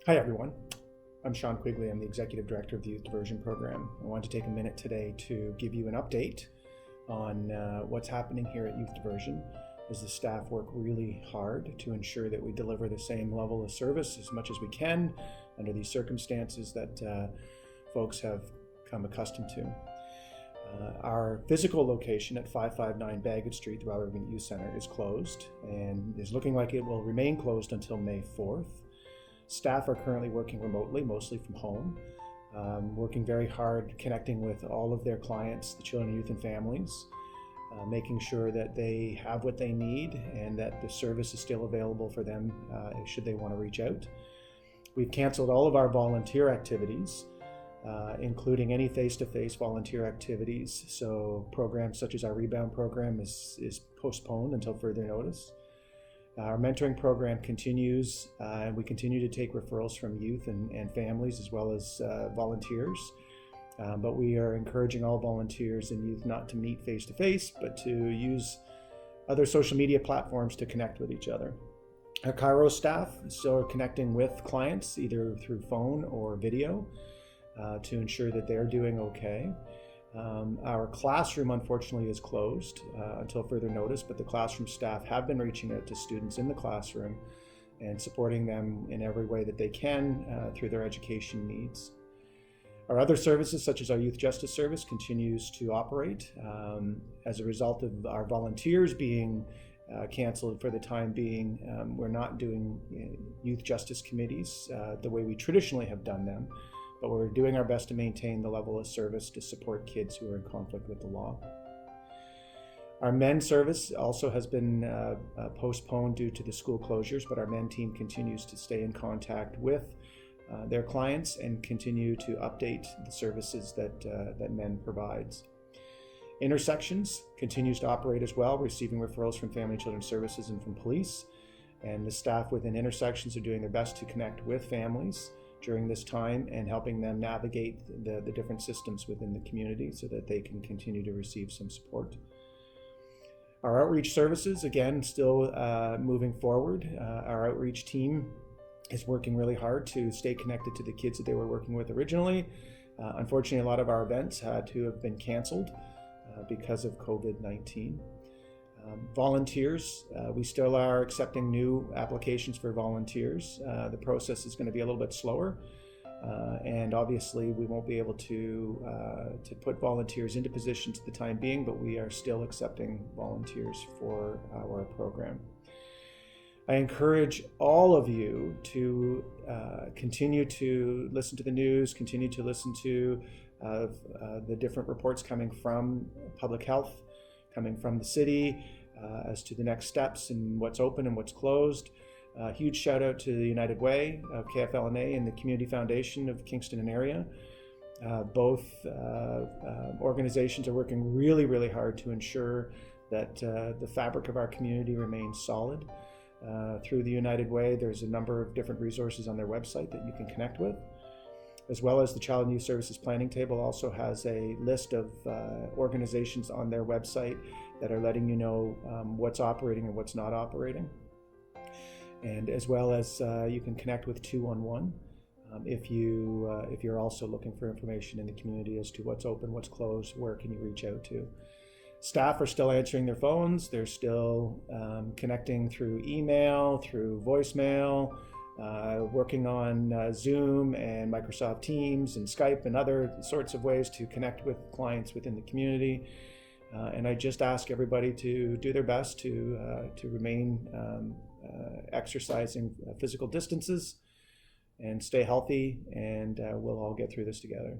Hi everyone, I'm Sean Quigley. I'm the Executive Director of the Youth Diversion Program. I wanted to take a minute today to give you an update on what's happening here at Youth Diversion as the staff work really hard to ensure that we deliver the same level of service as much as we can under these circumstances that folks have come accustomed to. Our physical location at 559 Bagot Street, the Robert Irving Youth Center, is closed and is looking like it will remain closed until May 4th. Staff are currently working remotely, mostly from home, working very hard connecting with all of their clients, the children, youth, and families, making sure that they have what they need and that the service is still available for them should they want to reach out. We've canceled all of our volunteer activities, including any face-to-face volunteer activities. So programs such as our Rebound program is postponed until further notice. Our mentoring program continues, and we continue to take referrals from youth and families as well as volunteers. But we are encouraging all volunteers and youth not to meet face-to-face, but to use other social media platforms to connect with each other. Our Kairos staff is still connecting with clients either through phone or video to ensure that they're doing okay. Our classroom, unfortunately, is closed until further notice, but the classroom staff have been reaching out to students in the classroom and supporting them in every way that they can through their education needs. Our other services, such as our Youth Justice Service, continues to operate. As a result of our volunteers being canceled for the time being, we're not doing youth justice committees the way we traditionally have done them, but we're doing our best to maintain the level of service to support kids who are in conflict with the law. Our men service also has been postponed due to the school closures, but our men team continues to stay in contact with their clients and continue to update the services that men provides. Intersections continues to operate as well, receiving referrals from Family and Children's Services and from police. And the staff within Intersections are doing their best to connect with families during this time and helping them navigate the different systems within the community so that they can continue to receive some support. Our outreach services, again, still moving forward. Our outreach team is working really hard to stay connected to the kids that they were working with originally. Unfortunately, a lot of our events had to have been canceled because of COVID-19. Volunteers, we still are accepting new applications for volunteers. The process is going to be a little bit slower, and obviously we won't be able to put volunteers into positions at the time being, but we are still accepting volunteers for our program. I encourage all of you to continue to listen to the news, continue to listen to the different reports coming from public health, coming from the city, as to the next steps and what's open and what's closed. Huge shout out to the United Way of KFLNA and the Community Foundation of Kingston and area. Both organizations are working really, really hard to ensure that the fabric of our community remains solid. Through the United Way, there's a number of different resources on their website that you can connect with, as well as the Child and Youth Services Planning Table also has a list of organizations on their website that are letting you know what's operating and what's not operating. And as well as you can connect with 211 if you're also looking for information in the community as to what's open, what's closed, where can you reach out to. Staff are still answering their phones. They're still connecting through email, through voicemail, working on Zoom and Microsoft Teams and Skype and other sorts of ways to connect with clients within the community. And I just ask everybody to do their best to remain exercising physical distances and stay healthy, and we'll all get through this together.